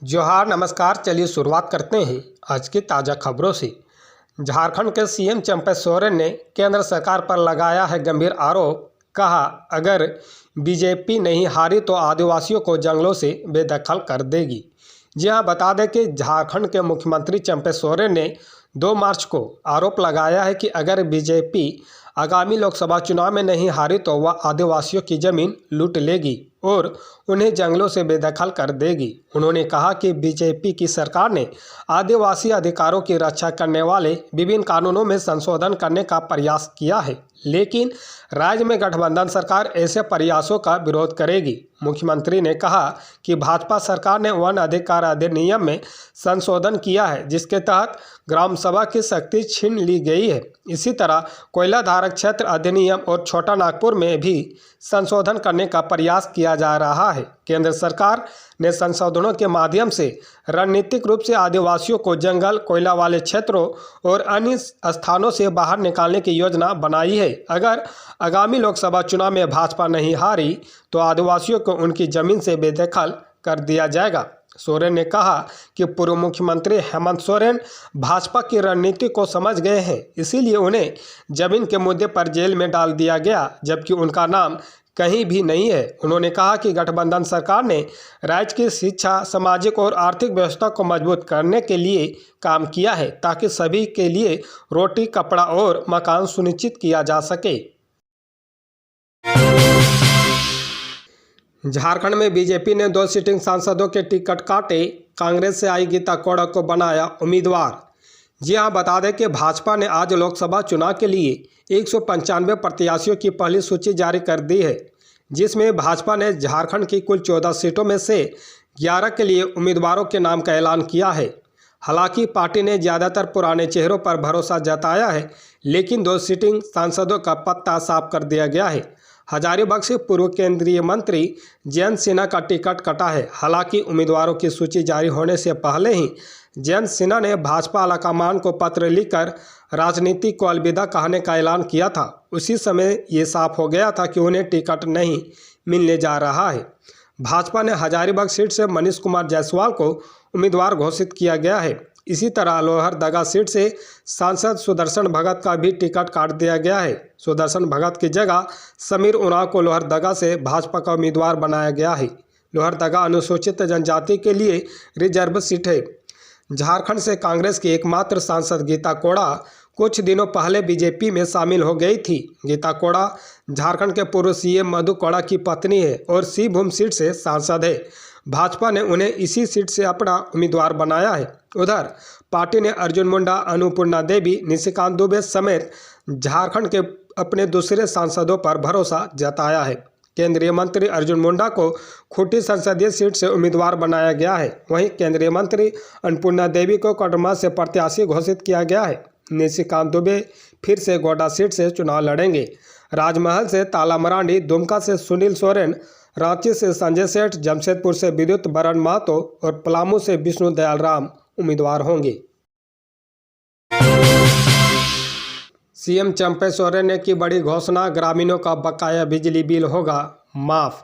जोहार नमस्कार। चलिए शुरुआत करते हैं आज की ताज़ा खबरों से। झारखंड के सीएम चंपै सोरेन ने केंद्र सरकार पर लगाया है गंभीर आरोप। कहा, अगर बीजेपी नहीं हारी तो आदिवासियों को जंगलों से बेदखल कर देगी। जी हां, बता दें कि झारखंड के मुख्यमंत्री चंपै सोरेन ने 2 मार्च को आरोप लगाया है कि अगर बीजेपी आगामी लोकसभा चुनाव में नहीं हारी तो वह आदिवासियों की जमीन लूट लेगी और उन्हें जंगलों से बेदखल कर देगी। उन्होंने कहा कि बीजेपी की सरकार ने आदिवासी अधिकारों की रक्षा करने वाले विभिन्न कानूनों में संशोधन करने का प्रयास किया है, लेकिन राज्य में गठबंधन सरकार ऐसे प्रयासों का विरोध करेगी। मुख्यमंत्री ने कहा कि भाजपा सरकार ने वन अधिकार अधिनियम में संशोधन किया है, जिसके तहत ग्राम सभा की शक्ति छीन ली गई है। इसी तरह कोयला धारक क्षेत्र अधिनियम और छोटा नागपुर में भी संशोधन करने का प्रयास किया जा रहा है। केंद्र सरकार ने संशोधनों के माध्यम से रणनीतिक रूप से आदिवासियों को जंगल, कोयला वाले क्षेत्रों और अन्य स्थानों से बाहर निकालने की योजना बनाई है। अगर आगामी लोकसभा चुनाव में भाजपा नहीं हारी तो आदिवासियों को उनकी जमीन से बेदखल कर दिया जाएगा। सोरेन ने कहा कि पूर्व मुख्यमंत्री हेमंत सोरेन भाजपा की रणनीति को समझ गए हैं, इसीलिए उन्हें जमीन के मुद्दे पर जेल में डाल दिया गया, जबकि उनका नाम कहीं भी नहीं है। उन्होंने कहा कि गठबंधन सरकार ने राज्य की शिक्षा, सामाजिक और आर्थिक व्यवस्था को मजबूत करने के लिए काम किया है, ताकि सभी के लिए रोटी, कपड़ा और मकान सुनिश्चित किया जा सके। झारखंड में बीजेपी ने 2 सिटिंग सांसदों के टिकट काटे। कांग्रेस से आई गीता कोड़ा को बनाया उम्मीदवार। जी हां, बता दें कि भाजपा ने आज लोकसभा चुनाव के लिए 195 प्रत्याशियों की पहली सूची जारी कर दी है, जिसमें भाजपा ने झारखंड की कुल 14 सीटों में से 11 के लिए उम्मीदवारों के नाम का ऐलान किया है। हालांकि पार्टी ने ज़्यादातर पुराने चेहरों पर भरोसा जताया है, लेकिन 2 सिटिंग सांसदों का पत्ता साफ कर दिया गया है। हजारीबाग से पूर्व केंद्रीय मंत्री जयंत सिन्हा का टिकट कटा है। हालांकि उम्मीदवारों की सूची जारी होने से पहले ही जयंत सिन्हा ने भाजपा आलाकमान को पत्र लिखकर राजनीति को अलविदा कहने का ऐलान किया था। उसी समय ये साफ हो गया था कि उन्हें टिकट नहीं मिलने जा रहा है। भाजपा ने हजारीबाग सीट से मनीष कुमार जायसवाल को उम्मीदवार घोषित किया गया है। इसी तरह लोहरदगा सीट से सांसद सुदर्शन भगत का भी टिकट काट दिया गया है। सुदर्शन भगत की जगह समीर उरांव को लोहरदगा से भाजपा का उम्मीदवार बनाया गया है। लोहरदगा अनुसूचित जनजाति के लिए रिजर्व सीट है। झारखंड से कांग्रेस की एकमात्र सांसद गीता कोड़ा कुछ दिनों पहले बीजेपी में शामिल हो गई थी। गीता कोड़ा झारखंड के पूर्व सीएम मधु कोड़ा की पत्नी है और सिंहभूम सीट से सांसद है। भाजपा ने उन्हें इसी सीट से अपना उम्मीदवार बनाया है। उधर पार्टी ने अर्जुन मुंडा, अन्नपूर्णा देवी, निशिकांत दुबे समेत झारखंड के अपने दूसरे सांसदों पर भरोसा जताया है। केंद्रीय मंत्री अर्जुन मुंडा को खूंटी संसदीय सीट से उम्मीदवार बनाया गया है। वहीं केंद्रीय मंत्री अन्नपूर्णा देवी को कोडरमा से प्रत्याशी घोषित किया गया है। निशिकांत दुबे फिर से गोड्डा सीट से चुनाव लड़ेंगे। राजमहल से ताला मरांडी, दुमका से सुनील सोरेन, रांची से संजय सेठ, जमशेदपुर से विद्युत बरन महतो और पलामू से विष्णु दयाल राम उम्मीदवार होंगे। सीएम चंपै सोरेन ने की बड़ी घोषणा, ग्रामीणों का बकाया बिजली बिल होगा माफ।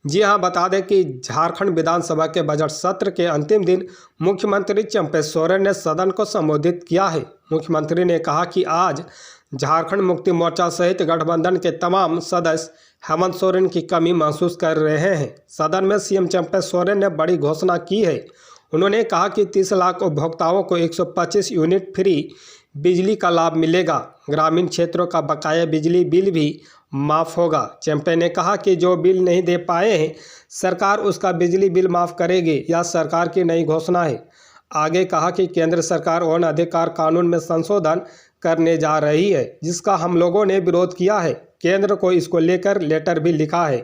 जी हां, बता दें कि झारखंड विधानसभा के बजट सत्र के अंतिम दिन मुख्यमंत्री चंपै सोरेन ने सदन को संबोधित किया है। मुख्यमंत्री ने कहा कि आज झारखंड मुक्ति मोर्चा सहित गठबंधन के तमाम सदस्य हेमंत सोरेन की कमी महसूस कर रहे हैं। सदन में सीएम चंपै सोरेन ने बड़ी घोषणा की है। उन्होंने कहा कि 30 लाख उपभोक्ताओं को 125 यूनिट फ्री बिजली का लाभ मिलेगा। ग्रामीण क्षेत्रों का बकाया बिजली बिल भी माफ़ होगा। चंपै ने कहा कि जो बिल नहीं दे पाए हैं, सरकार उसका बिजली बिल माफ़ करेगी। यह सरकार की नई घोषणा है। आगे कहा कि केंद्र सरकार वन अधिकार कानून में संशोधन करने जा रही है, जिसका हम लोगों ने विरोध किया है। केंद्र को इसको लेकर लेटर भी लिखा है।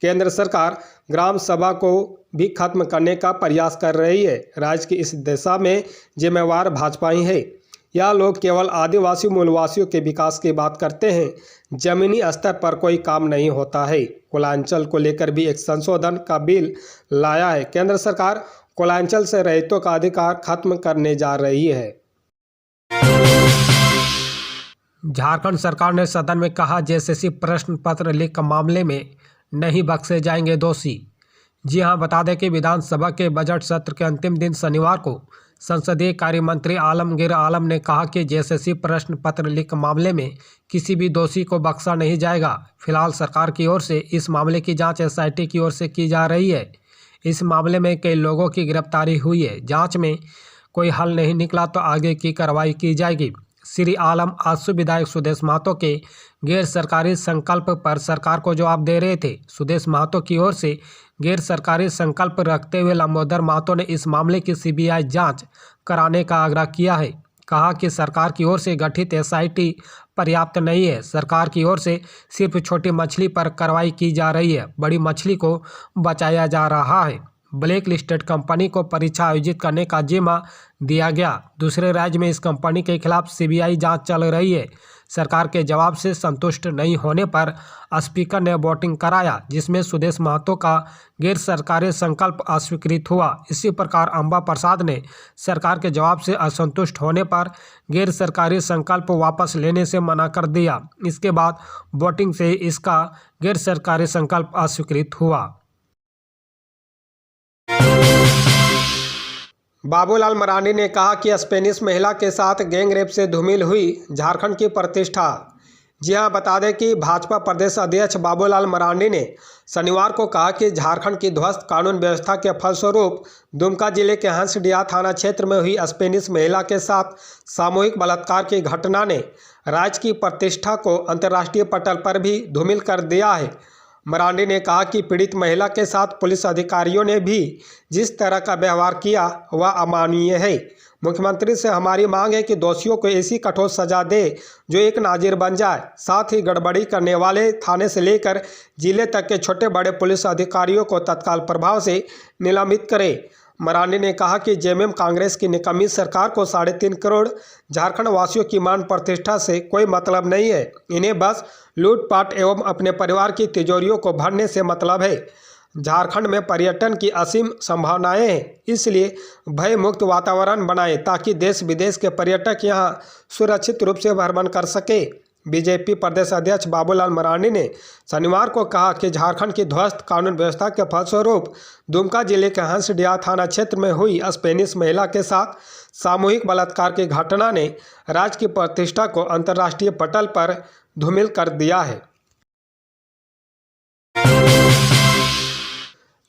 केंद्र सरकार ग्राम सभा को भी खत्म करने का प्रयास कर रही है। राज्य की इस दिशा में जिम्मेवार भाजपा ही है। यह लोग केवल आदिवासी मूलवासियों के विकास की बात करते हैं, जमीनी स्तर पर कोई काम नहीं होता है। कोयलांचल को लेकर भी एक संशोधन का बिल लाया है। केंद्र सरकार कोयलांचल से रहितों का अधिकार खत्म करने जा रही है। झारखंड सरकार ने सदन में कहा, जेएसएससी प्रश्न पत्र लीक मामले में नहीं बख्शे जाएंगे दोषी। जी हां, बता दें कि विधानसभा के बजट सत्र के अंतिम दिन शनिवार को संसदीय कार्य मंत्री आलमगीर आलम ने कहा कि जेएसएससी प्रश्न पत्र लीक मामले में किसी भी दोषी को बख्शा नहीं जाएगा। फिलहाल सरकार की ओर से इस मामले की जांच एसआईटी की ओर से की जा रही है। इस मामले में कई लोगों की गिरफ्तारी हुई है। जांच में कोई हल नहीं निकला तो आगे की कार्रवाई की जाएगी। श्री आलम आजसू विधायक सुदेश महतो के गैर सरकारी संकल्प पर सरकार को जवाब दे रहे थे। सुदेश महतो की ओर से गैर सरकारी संकल्प रखते हुए लंबोदर महतो ने इस मामले की सीबीआई जांच कराने का आग्रह किया है। कहा कि सरकार की ओर से गठित एसआईटी पर्याप्त नहीं है। सरकार की ओर से सिर्फ छोटी मछली पर कार्रवाई की जा रही है, बड़ी मछली को बचाया जा रहा है। ब्लैक लिस्टेड कंपनी को परीक्षा आयोजित करने का जिम्मा दिया गया। दूसरे राज्य में इस कंपनी के खिलाफ सीबीआई जांच चल रही है। सरकार के जवाब से संतुष्ट नहीं होने पर स्पीकर ने वोटिंग कराया, जिसमें सुदेश महतो का गैर सरकारी संकल्प अस्वीकृत हुआ। इसी प्रकार अंबा प्रसाद ने सरकार के जवाब से असंतुष्ट होने पर गैर सरकारी संकल्प वापस लेने से मना कर दिया। इसके बाद वोटिंग से इसका गैर सरकारी संकल्प अस्वीकृत हुआ। बाबूलाल मरांडी ने कहा कि स्पेनिश महिला के साथ गैंग रेप से धूमिल हुई झारखंड की प्रतिष्ठा। जी हां, बता दें कि भाजपा प्रदेश अध्यक्ष बाबूलाल मरांडी ने शनिवार को कहा कि झारखंड की ध्वस्त कानून व्यवस्था के फलस्वरूप दुमका जिले के हंसडीहा थाना क्षेत्र में हुई स्पेनिश महिला के साथ सामूहिक बलात्कार की घटना ने राज्य की प्रतिष्ठा को अंतर्राष्ट्रीय पटल पर भी धूमिल कर दिया है। मरांडी ने कहा कि पीड़ित महिला के साथ पुलिस अधिकारियों ने भी जिस तरह का व्यवहार किया वह अमानवीय है। मुख्यमंत्री से हमारी मांग है कि दोषियों को ऐसी कठोर सजा दे जो एक नाजिर बन जाए। साथ ही गड़बड़ी करने वाले थाने से लेकर जिले तक के छोटे बड़े पुलिस अधिकारियों को तत्काल प्रभाव से निलंबित करे। मरांडी ने कहा कि जेएमएम कांग्रेस की निकम्मी सरकार को 3.5 करोड़ झारखंड वासियों की मान प्रतिष्ठा से कोई मतलब नहीं है। इन्हें बस लूटपाट एवं अपने परिवार की तिजोरियों को भरने से मतलब है। झारखंड में पर्यटन की असीम संभावनाएं हैं, इसलिए भय मुक्त वातावरण बनाएं ताकि देश विदेश के पर्यटक यहां सुरक्षित रूप से भ्रमण कर सके। बीजेपी प्रदेश अध्यक्ष बाबूलाल मरांडी ने शनिवार को कहा कि झारखंड की ध्वस्त कानून व्यवस्था के फलस्वरूप दुमका जिले के हंसडीहा थाना क्षेत्र में हुई स्पेनिश महिला के साथ सामूहिक बलात्कार की घटना ने राज्य की प्रतिष्ठा को अंतर्राष्ट्रीय पटल पर धूमिल कर दिया है।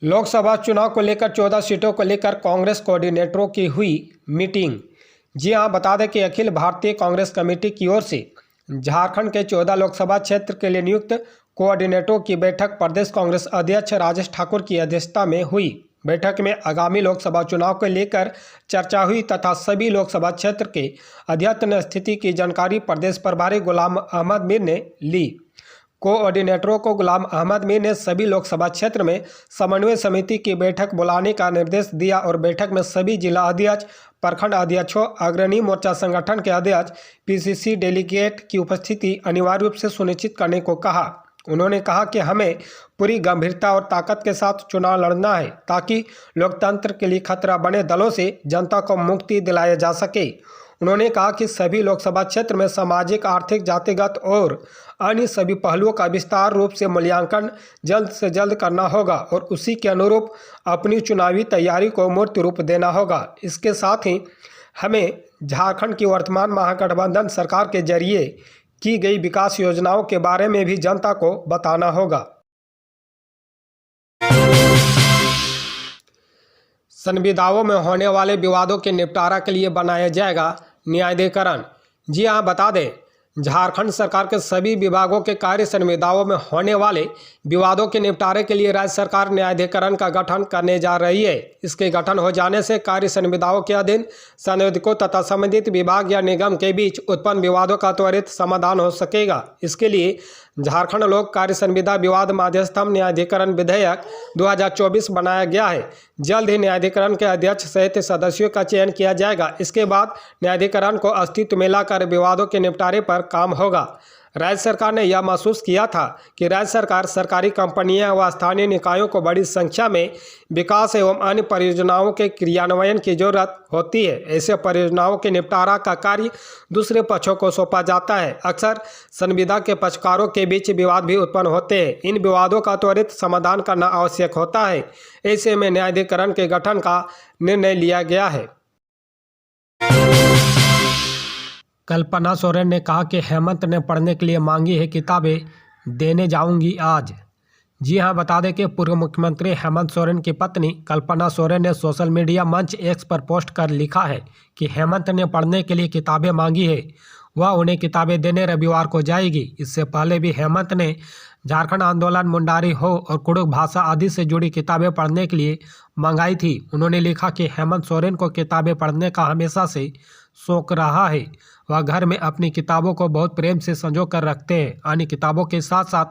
लोकसभा चुनाव को लेकर 14 सीटों को लेकर कांग्रेस कोऑर्डिनेटरों की हुई मीटिंग। जी हां, बता दें कि अखिल भारतीय कांग्रेस कमेटी की ओर से झारखंड के 14 लोकसभा क्षेत्र के लिए नियुक्त कोऑर्डिनेटरों की बैठक प्रदेश कांग्रेस अध्यक्ष राजेश ठाकुर की अध्यक्षता में हुई। बैठक में आगामी लोकसभा चुनाव को लेकर चर्चा हुई तथा सभी लोकसभा क्षेत्र के अद्यतन स्थिति की जानकारी प्रदेश प्रभारी गुलाम अहमद मीर ने ली। कोऑर्डिनेटरों को गुलाम अहमद मीर ने सभी लोकसभा क्षेत्र में समन्वय समिति की बैठक बुलाने का निर्देश दिया और बैठक में सभी जिला अध्यक्ष, प्रखंड अध्यक्षों, अग्रणी मोर्चा संगठन के अध्यक्ष, पीसीसी डेलीगेट की उपस्थिति अनिवार्य रूप से सुनिश्चित करने को कहा। उन्होंने कहा कि हमें पूरी गंभीरता और ताकत के साथ चुनाव लड़ना है ताकि लोकतंत्र के लिए खतरा बने दलों से जनता को मुक्ति दिलाया जा सके। उन्होंने कहा कि सभी लोकसभा क्षेत्र में सामाजिक, आर्थिक, जातिगत और अन्य सभी पहलुओं का विस्तार रूप से मूल्यांकन जल्द से जल्द करना होगा और उसी के अनुरूप अपनी चुनावी तैयारी को मूर्त रूप देना होगा। इसके साथ ही हमें झारखंड की वर्तमान महागठबंधन सरकार के जरिए की गई विकास योजनाओं के बारे में भी जनता को बताना होगा। संविदाओं में होने वाले विवादों के निपटारा के लिए बनाया जाएगा न्यायाधिकरण। जी हां, बता दें झारखंड सरकार के सभी विभागों के कार्य संविदाओं में होने वाले विवादों के निपटारे के लिए राज्य सरकार न्यायाधिकरण का गठन करने जा रही है। इसके गठन हो जाने से कार्य संविदाओं के अधीन संविधायकों तथा संबंधित विभाग या निगम के बीच उत्पन्न विवादों का त्वरित समाधान हो सकेगा। इसके लिए झारखंड लोक कार्य संविदा विवाद मध्यस्थम न्यायाधिकरण विधेयक 2024 बनाया गया है। जल्द ही न्यायाधिकरण के अध्यक्ष सहित सदस्यों का चयन किया जाएगा। इसके बाद न्यायाधिकरण को अस्तित्व में लाकर विवादों के निपटारे पर काम होगा। राज्य सरकार ने यह महसूस किया था कि राज्य सरकार सरकारी कंपनियां व स्थानीय निकायों को बड़ी संख्या में विकास एवं अन्य परियोजनाओं के क्रियान्वयन की जरूरत होती है। ऐसे परियोजनाओं के निपटारा का कार्य दूसरे पक्षों को सौंपा जाता है। अक्सर संविदा के पक्षकारों के बीच विवाद भी उत्पन्न होते हैं। इन विवादों का त्वरित समाधान करना आवश्यक होता है। ऐसे में न्यायाधिकरण के गठन का निर्णय लिया गया है। कल्पना सोरेन ने कहा कि हेमंत ने पढ़ने के लिए मांगी है किताबें, देने जाऊंगी आज। जी हां, बता दें कि पूर्व मुख्यमंत्री हेमंत सोरेन की पत्नी कल्पना सोरेन ने सोशल मीडिया मंच एक्स पर पोस्ट कर लिखा है कि हेमंत ने पढ़ने के लिए किताबें मांगी है, वह उन्हें किताबें देने रविवार को जाएगी। इससे पहले भी हेमंत ने झारखंड आंदोलन, मुंडारी हो और कुड़ुक भाषा आदि से जुड़ी किताबें पढ़ने के लिए मंगाई थी। उन्होंने लिखा कि हेमंत सोरेन को किताबें पढ़ने का हमेशा से शौक रहा है। वह घर में अपनी किताबों को बहुत प्रेम से संजो कर रखते हैं। अन्य किताबों के साथ साथ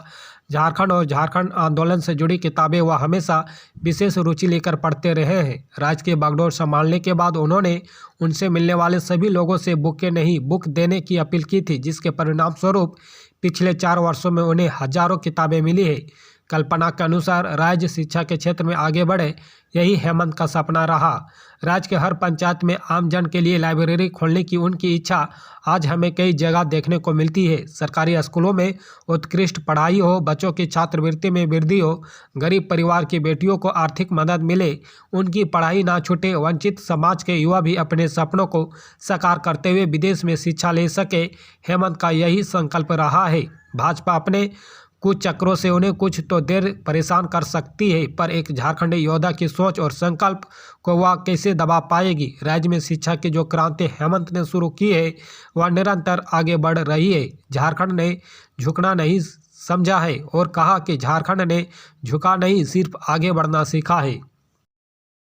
झारखंड और झारखंड आंदोलन से जुड़ी किताबें वह हमेशा विशेष रुचि लेकर पढ़ते रहे हैं। राज्य के बागडोर संभालने के बाद उन्होंने उनसे मिलने वाले सभी लोगों से बुक देने की अपील की थी, जिसके परिणाम स्वरूप पिछले 4 वर्षों में उन्हें हजारों किताबें मिली है। कल्पना के अनुसार राज्य शिक्षा के क्षेत्र में आगे बढ़े, यही हेमंत का सपना रहा। राज्य के हर पंचायत में आम जन के लिए लाइब्रेरी खोलने की उनकी इच्छा आज हमें कई जगह देखने को मिलती है। सरकारी स्कूलों में उत्कृष्ट पढ़ाई हो, बच्चों की छात्रवृत्ति में वृद्धि हो, गरीब परिवार की बेटियों को आर्थिक मदद मिले, उनकी पढ़ाई ना छूटे, वंचित समाज के युवा भी अपने सपनों को साकार करते हुए विदेश में शिक्षा ले सके, हेमंत का यही संकल्प रहा है। भाजपा अपने कुछ चक्रों से उन्हें कुछ तो देर परेशान कर सकती है, पर एक झारखंडी योद्धा की सोच और संकल्प को वह कैसे दबा पाएगी। राज्य में शिक्षा की जो क्रांति हेमंत ने शुरू की है, वह निरंतर आगे बढ़ रही है। झारखंड ने झुकना नहीं समझा है और कहा कि झारखंड ने झुका नहीं, सिर्फ आगे बढ़ना सीखा है।